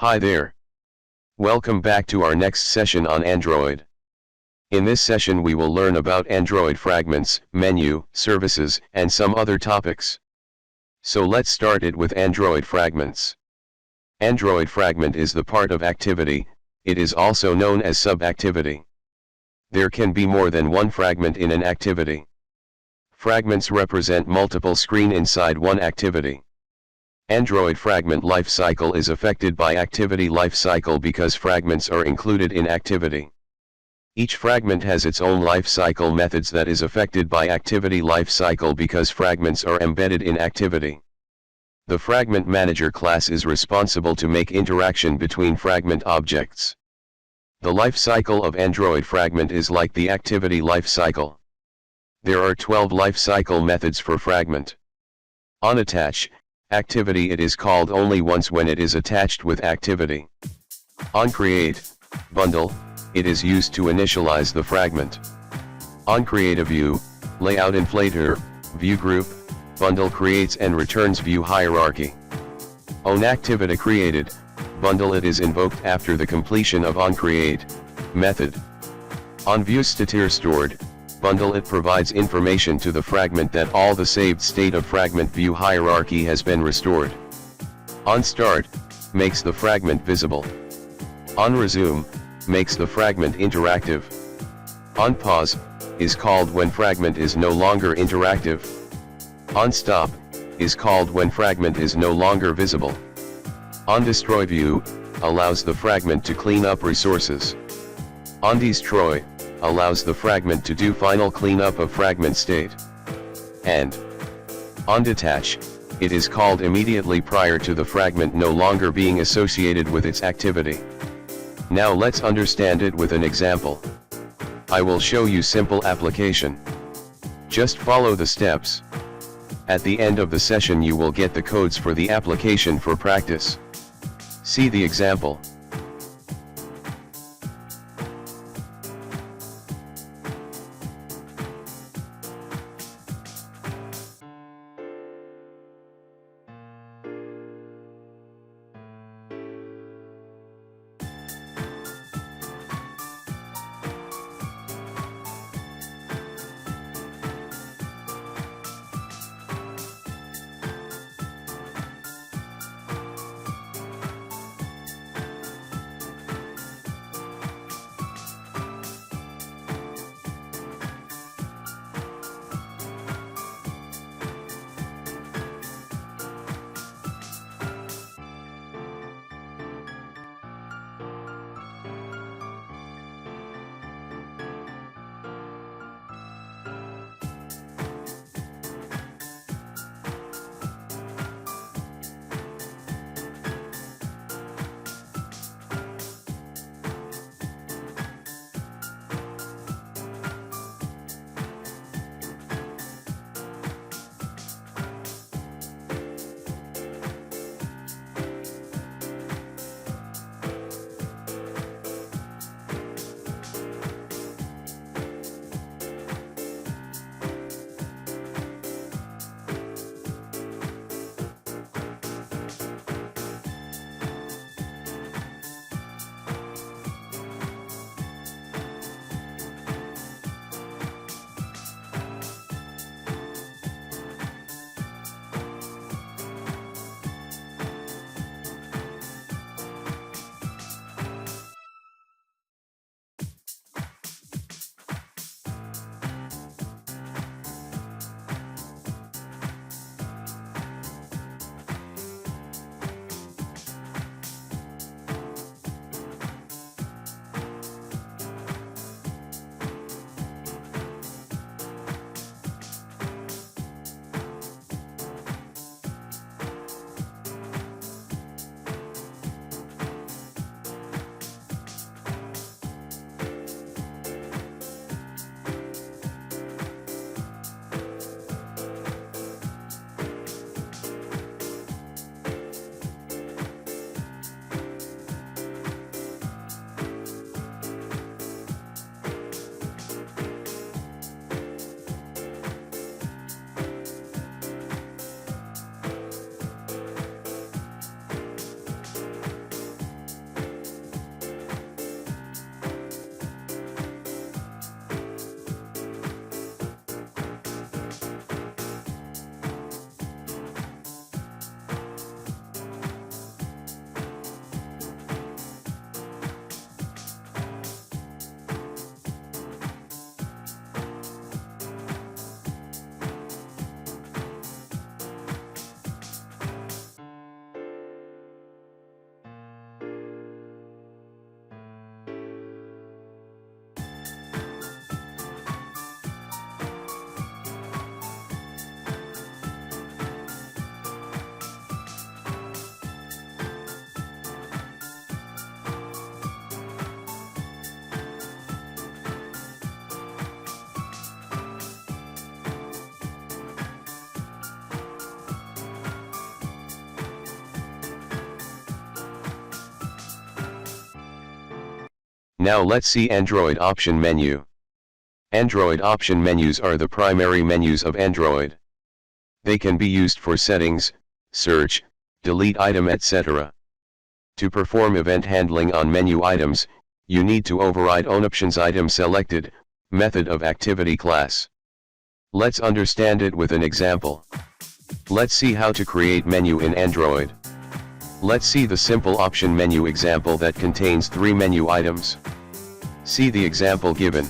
Hi there. Welcome back to our next session on Adnroid. In this session we will learn about Adnroid fragments, menu, services, and some other topics. So let's start it with Adnroid fragments. Adnroid fragment is the part of activity. It is also known as sub-activity. There can be more than one fragment in an activity. Fragments represent multiple screens inside one activity. Adnroid fragment lifecycle is affected by activity lifecycle because fragments are included in activity. Each fragment has its own lifecycle methods that is affected by activity lifecycle because fragments are embedded in activity. The Fragment Manager class is responsible to make interaction between fragment objects. The lifecycle of Adnroid fragment is like the activity lifecycle. There are 12 lifecycle methods for fragment. On attach activity, it is called only once when it is attached with activity. On create bundle, it is used to initialize the fragment. On create a view, layout inflator, view group, bundle creates and returns view hierarchy. On activity created bundle, it is invoked after the completion of on create method. On view statir stored bundle, it provides information to the fragment that all the saved state of fragment view hierarchy has been restored. On start makes the fragment visible. On resume makes the fragment interactive. On pause is called when fragment is no longer interactive. On stop is called when fragment is no longer visible. On destroy view allows the fragment to clean up resources. On destroy allows the fragment to do final cleanup of fragment state. And on detach, it is called immediately prior to the fragment no longer being associated with its activity. Now let's understand it with an example. I will show you simple application. Just follow the steps. At the end of the session you will get the codes for the application for practice. See the example. Now let's see Android option menu. Android option menus are the primary menus of Android. They can be used for settings, search, delete item, etc. To perform event handling on menu items, you need to override onOptions item selected, method of activity class. Let's understand it with an example. Let's see how to create menu in Android. Let's see the simple option menu example that contains 3 menu items. See the example given.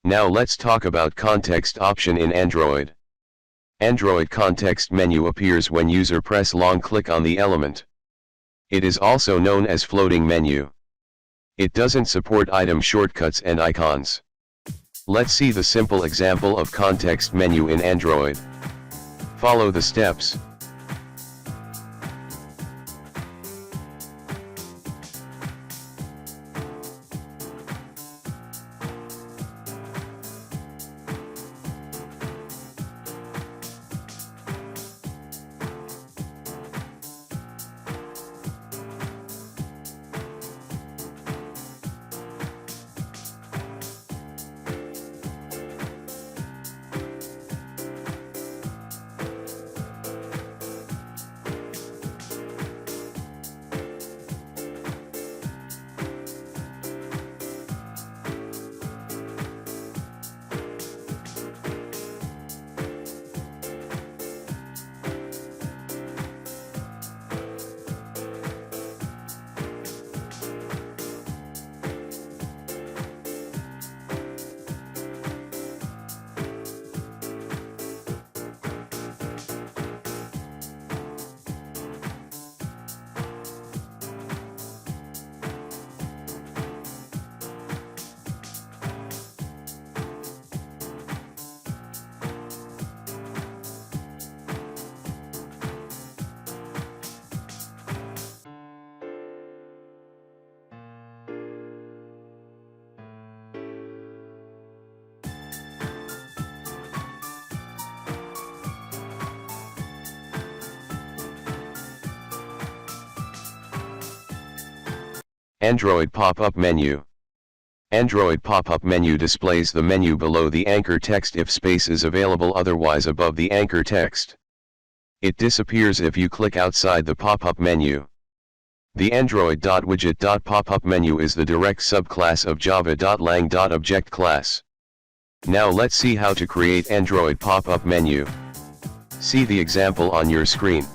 Now let's talk about context option in Android. Android context menu appears when user press long click on the element. It is also known as floating menu. It doesn't support item shortcuts and icons. Let's see the simple example of context menu in Android. Follow the steps. Android pop-up menu. Android pop-up menu displays the menu below the anchor text if space is available, otherwise above the anchor text. It disappears if you click outside the pop-up menu. The Android.widget.popup menu is the direct subclass of Java.lang.object class. Now let's see how to create Android pop-up menu. See the example on your screen.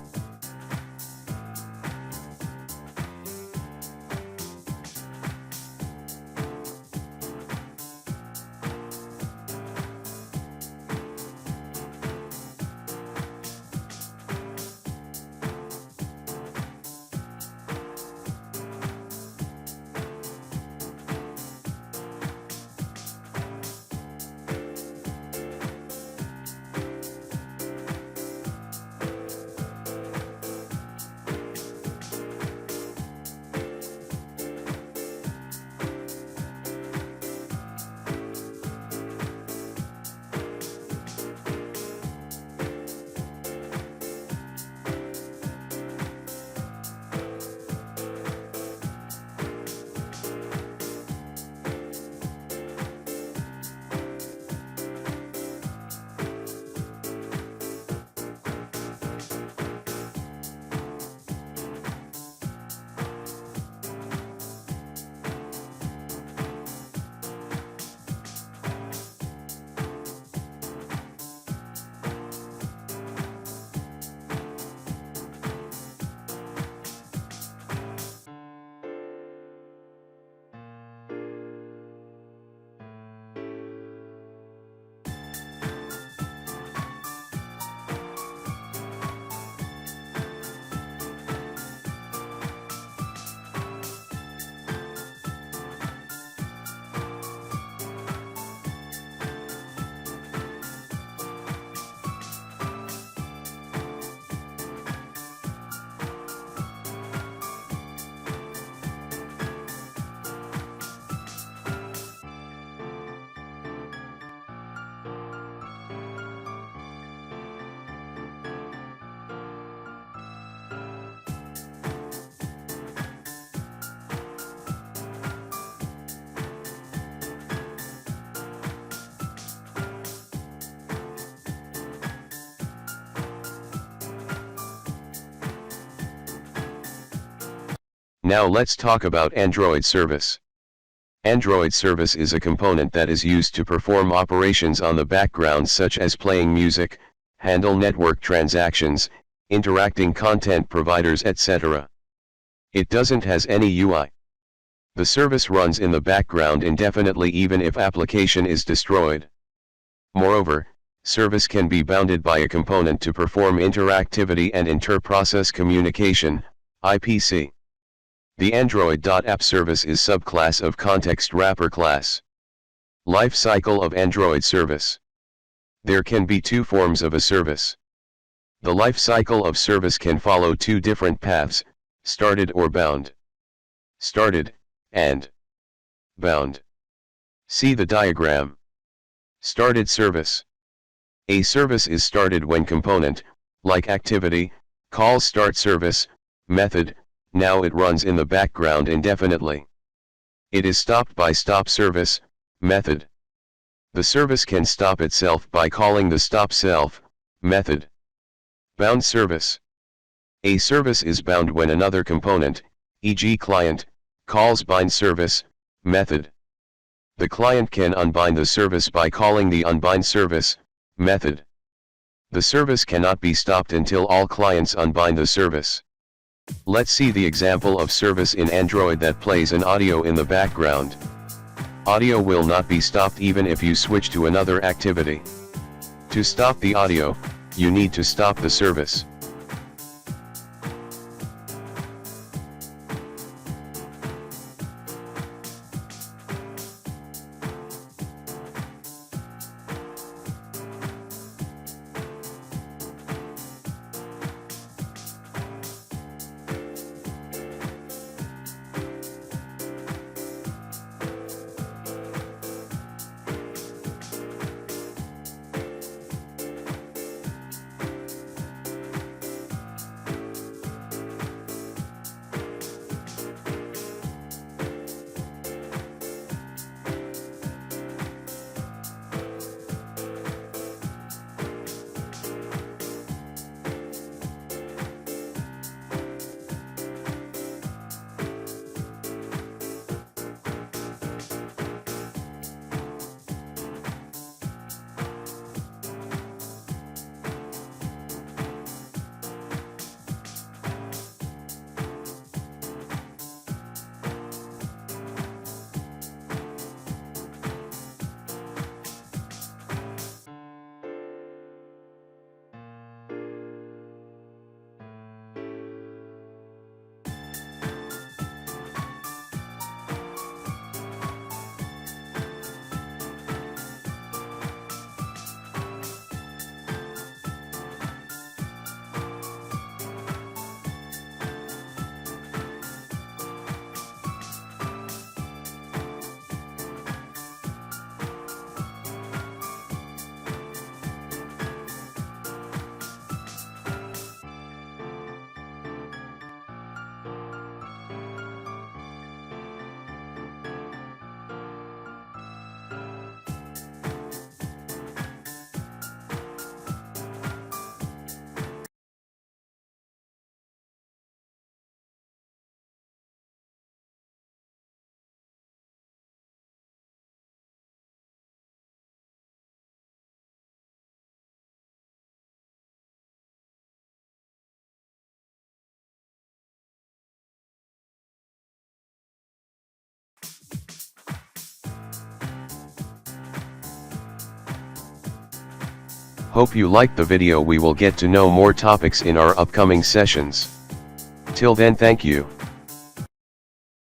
Now let's talk about Adnroid service. Adnroid service is a component that is used to perform operations on the background such as playing music, handle network transactions, interacting content providers, etc. It doesn't has any UI. The service runs in the background indefinitely even if application is destroyed. Moreover, service can be bounded by a component to perform interactivity and inter-process communication, IPC. The Adnroid.app service is subclass of context wrapper class. Lifecycle of Adnroid service. There can be two forms of a service. The lifecycle of service can follow two different paths, started or bound. Started, and bound. See the diagram. Started service. A service is started when component, like activity, calls start service, method, now it runs in the background indefinitely. It is stopped by stop service, method. The service can stop itself by calling the stop self, method. Bound service. A service is bound when another component, e.g. client, calls bind service, method. The client can unbind the service by calling the unbind service, method. The service cannot be stopped until all clients unbind the service. Let's see the example of service in Adnroid that plays an audio in the background. Audio will not be stopped even if you switch to another activity. To stop the audio, you need to stop the service. Hope you liked the video. We will get to know more topics in our upcoming sessions. Till then, thank you.